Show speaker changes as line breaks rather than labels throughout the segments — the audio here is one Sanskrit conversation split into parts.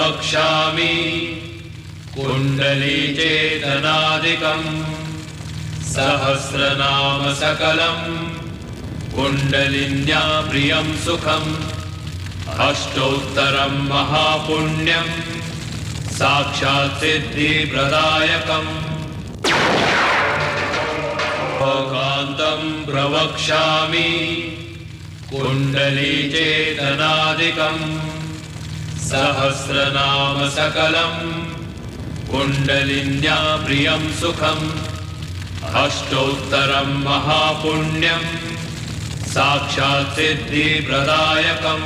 प्रवक्ष्यामि कुण्डली चेतनादिकम् सहस्रनाम सकलम् कुण्डलिन्या प्रियं सुखम् अष्टोत्तरं महापुण्यं साक्षात् सिद्धिप्रदायकम् भोगान्तं प्रवक्ष्यामि कुण्डली चेतनादिकम् सहस्रनाम सकलम् कुण्डलिन्या प्रियं सुखम् अष्टोत्तरं महापुण्यं साक्षात् सिद्धिप्रदायकम्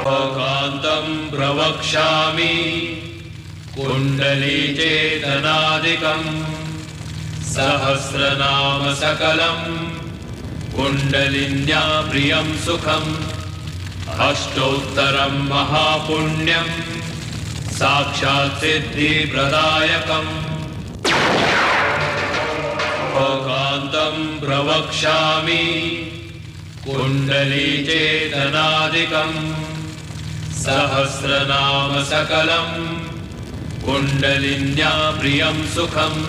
भोगान्तं प्रवक्ष्यामि कुण्डली चेतनादिकम् सहस्रनाम सकलम् कुण्डलिन्या प्रियं सुखम् अष्टोत्तरं महापुण्यं साक्षात् सिद्धिप्रदायकम् भोगान्तं प्रवक्ष्यामि कुण्डली चेतनादिकम् सहस्रनाम सकलम् कुण्डलिन्या प्रियं सुखम्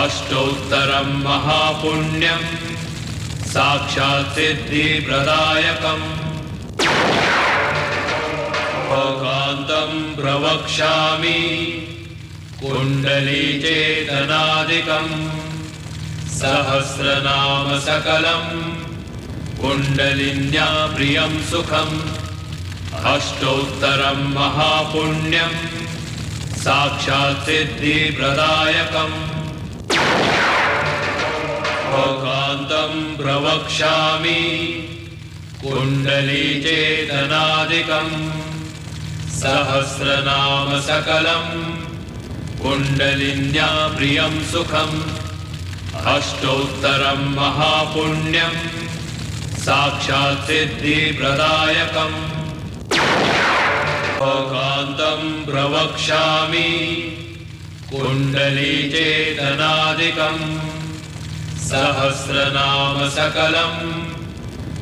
अष्टोत्तरं महापुण्यं साक्षात् सिद्धिप्रदायकम् भोगान्तं प्रवक्ष्यामि कुण्डली चेतनादिकम् सहस्रनाम सकलम् कुण्डलिन्या प्रियं सुखम् अष्टोत्तरं महापुण्यं साक्षात् सिद्धिप्रदायकम् भोगान्तं प्रवक्ष्यामि कुण्डली चेतनादिकम् सहस्रनाम सकलम् कुण्डलिन्या प्रियं सुखम् अष्टोत्तरं महापुण्यं साक्षात् सिद्धिप्रदायकम् भोगान्तं प्रवक्ष्यामि कुण्डली चेतनादिकम् सहस्रनाम सकलम्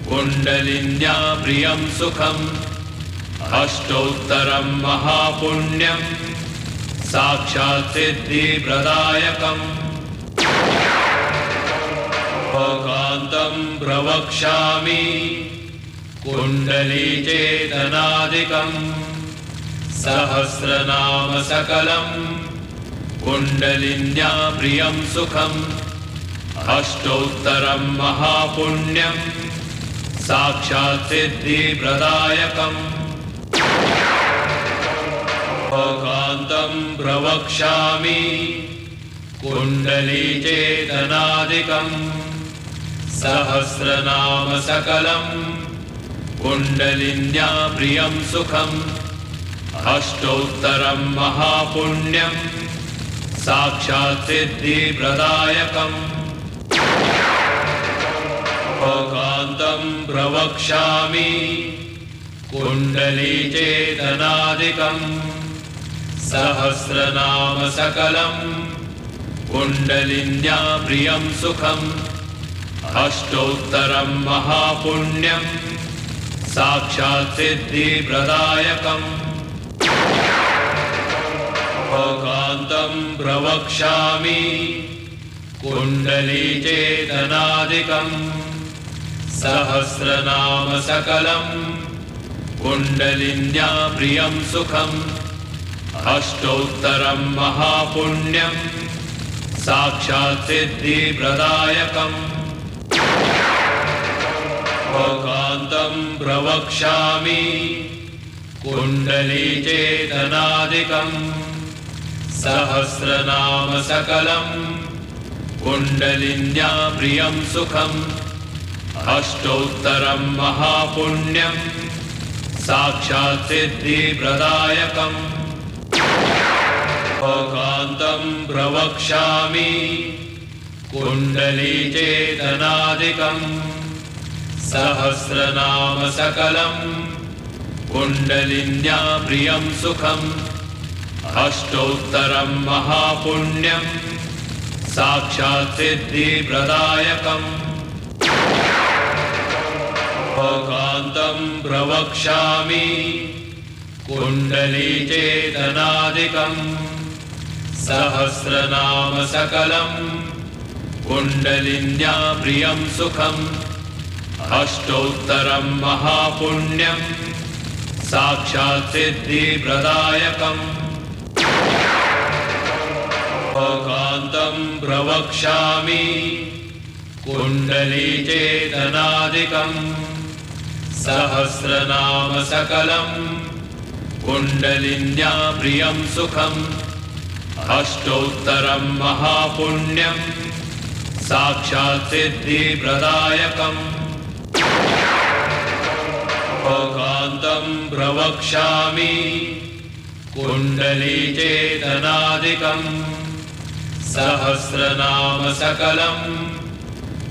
कुण्डलिन्या प्रियं सुखम् अष्टोत्तरं महापुण्यं साक्षात् सिद्धिप्रदायकम् भोगान्तं प्रवक्ष्यामि कुण्डली चेतनादिकम् सहस्रनाम सकलम् कुण्डलिन्या प्रियं सुखम् अष्टोत्तरं महापुण्यं साक्षात् सिद्धिप्रदायकम् भोगान्तं प्रवक्ष्यामि कुण्डली चेतनादिकम् सहस्रनाम सकलम् कुण्डलिन्या प्रियं सुखम् अष्टोत्तरं महापुण्यं साक्षात् सिद्धिप्रदायकम् भोगान्तं प्रवक्ष्यामि कुण्डली चेतनादिकम् सहस्रनाम सकलम् कुण्डलिन्या प्रियं सुखम् अष्टोत्तरं महापुण्यं साक्षात् सिद्धिप्रदायकम् भोगान्तं प्रवक्ष्यामि कुण्डली चेतनादिकम् सहस्रनाम सकलम् कुण्डलिन्या प्रियं सुखम् अष्टोत्तरं महापुण्यं साक्षात् सिद्धिप्रदायकम् भोगान्तं प्रवक्ष्यामि कुण्डली चेतनादिकम् सहस्रनाम सकलम् कुण्डलिन्या प्रियं सुखम् अष्टोत्तरं महापुण्यं साक्षात् सिद्धिप्रदायकम् भोगान्तं प्रवक्ष्यामि कुण्डली चेतनादिकम् सहस्रनाम सकलम् कुण्डलिन्या प्रियं सुखम् अष्टोत्तरं महापुण्यं साक्षात् सिद्धिप्रदायकम् कान्तं प्रवक्ष्यामि कुण्डलीचेतनादिकं सहस्रनाम सकलं कुण्डलिन्या प्रियं सुखम् अष्टोत्तरं महापुण्यं साक्षात् सिद्धिप्रदायकम् कान्तं प्रवक्ष्यामि कुण्डलीचेतनादिकं सहस्रनाम सकलं कुण्डलिन्या प्रियं सुखम् अष्टोत्तरं महापुण्यं साक्षात् सिद्धिप्रदायकम् कान्तं प्रवक्ष्यामि कुण्डलीचेतनादिकं सहस्रनाम सकलं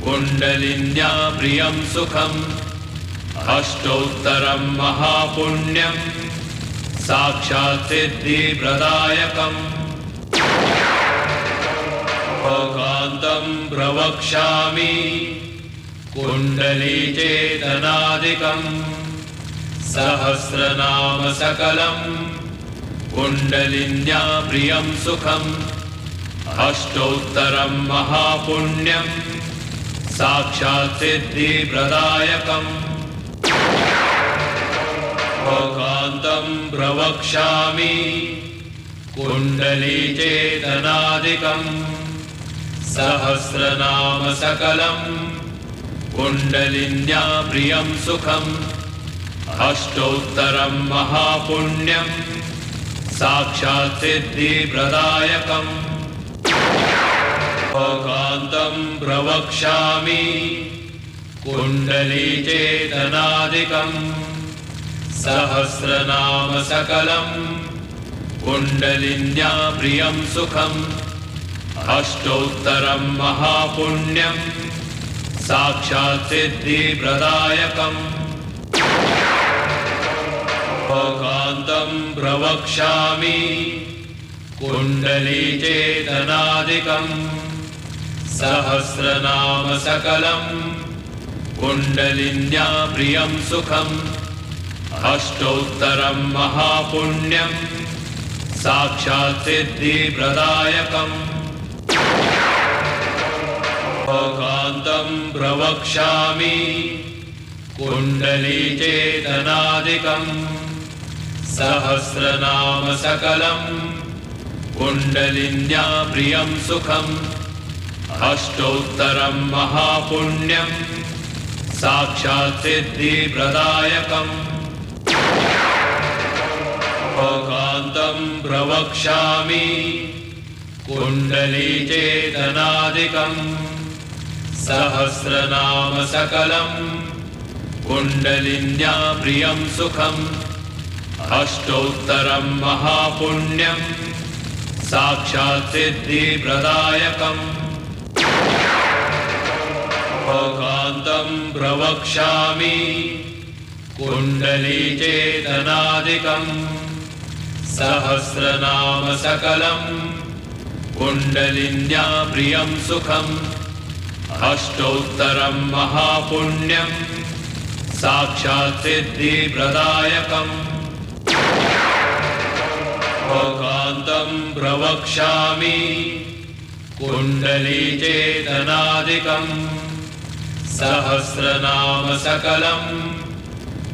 कुण्डलिन्या प्रियं सुखम् अष्टोत्तरं महापुण्यं साक्षात् सिद्धिप्रदायकम् कान्तं प्रवक्ष्यामि कुण्डलीचेतनादिकं सहस्रनाम सकलं कुण्डलिन्या प्रियं सुखम् अष्टोत्तरं महापुण्यं साक्षात् सिद्धिप्रदायकम् कान्तं प्रवक्ष्यामि कुण्डलीचेतनादिकं सहस्रनाम सकलं कुण्डलिन्या प्रियं सुखम् अष्टोत्तरं महापुण्यं साक्षात् सिद्धिप्रदायकम् कान्तं प्रवक्ष्यामि कुण्डलीचेतनादिकं सहस्रनाम सकलं कुण्डलिन्या प्रियं सुखम् अष्टोत्तरं महापुण्यं साक्षात् सिद्धिप्रदायकम् कान्तं प्रवक्ष्यामि कुण्डलीचेतनादिकं सहस्रनाम सकलं कुण्डलिन्या प्रियं सुखम् अष्टोत्तरं महापुण्यं साक्षात् सिद्धिप्रदायकम् कान्तं प्रवक्ष्यामि कुण्डलीचेतनादिकं सहस्रनाम सकलं कुण्डलिन्या प्रियं सुखम् अष्टोत्तरं महापुण्यं साक्षात् सिद्धिप्रदायकम् कान्तं प्रवक्ष्यामि कुण्डलीचेतनादिकं सहस्रनाम सकलं कुण्डलिन्या प्रियं सुखम् अष्टोत्तरं महापुण्यं साक्षात् सिद्धिप्रदायकम् कान्तं प्रवक्ष्यामि कुण्डलीचेतनादिकं सहस्रनाम सकलं कुण्डलिन्या प्रियं सुखम् अष्टोत्तरं महापुण्यं साक्षात् सिद्धिप्रदायकम् कान्तं प्रवक्ष्यामि कुण्डलीचेतनादिकं सहस्रनाम सकलं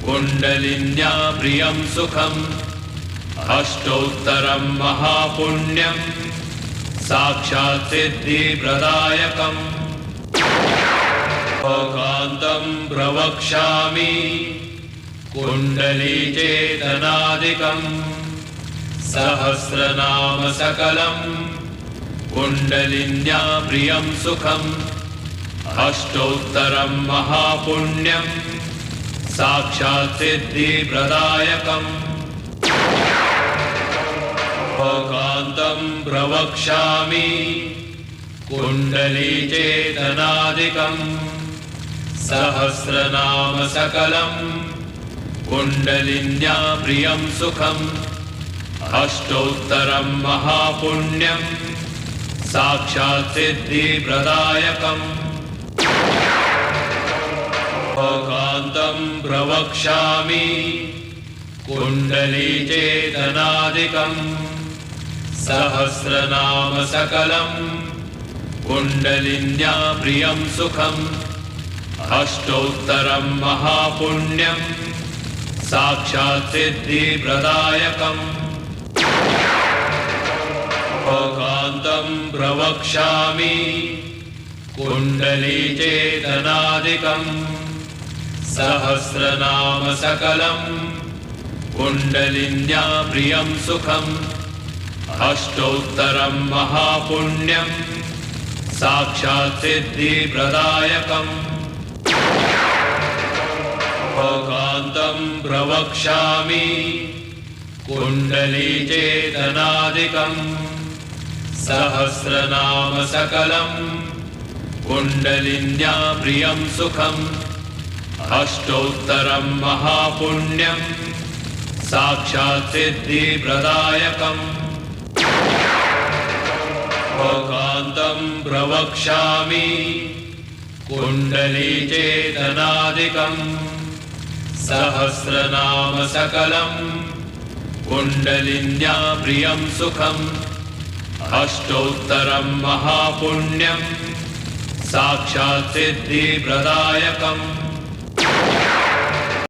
कुण्डलिन्या प्रियं सुखम् अष्टोत्तरं महापुण्यं साक्षात् सिद्धिप्रदायकम् कान्तं प्रवक्ष्यामि कुण्डलीचेतनादिकं सहस्रनाम सकलं कुण्डलिन्या प्रियं सुखम् अष्टोत्तरं महापुण्यं साक्षात् सिद्धिप्रदायकम् कान्तं प्रवक्ष्यामि कुण्डलीचेतनादिकं सहस्रनाम सकलं कुण्डलिन्या प्रियं सुखम् अष्टोत्तरं महापुण्यं साक्षात् सिद्धिप्रदायकम् भोगान्तं प्रवक्ष्यामि कुण्डलीचेतनादिकं सहस्रनाम सकलं कुण्डलिन्या प्रियं सुखम् अष्टोत्तरं महापुण्यं साक्षात् सिद्धिप्रदायकम् भोगान्तं प्रवक्ष्यामि कुण्डलीचेतनादिकं सहस्रनाम सकलं कुण्डलिन्या प्रियं सुखम् अष्टोत्तरं महापुण्यं साक्षात् सिद्धिप्रदायकम् भोगान्तं प्रवक्ष्यामि कुण्डलीचेतनादिकं सहस्रनाम सकलं कुण्डलिन्या प्रियं सुखम् अष्टोत्तरं महापुण्यं साक्षात् सिद्धिप्रदायकम् भोगान्तं प्रवक्ष्यामि कुण्डलीचेतनादिकं सहस्रनाम सकलं कुण्डलिन्या प्रियं सुखम् अष्टोत्तरं महापुण्यं साक्षात् सिद्धिप्रदायकम्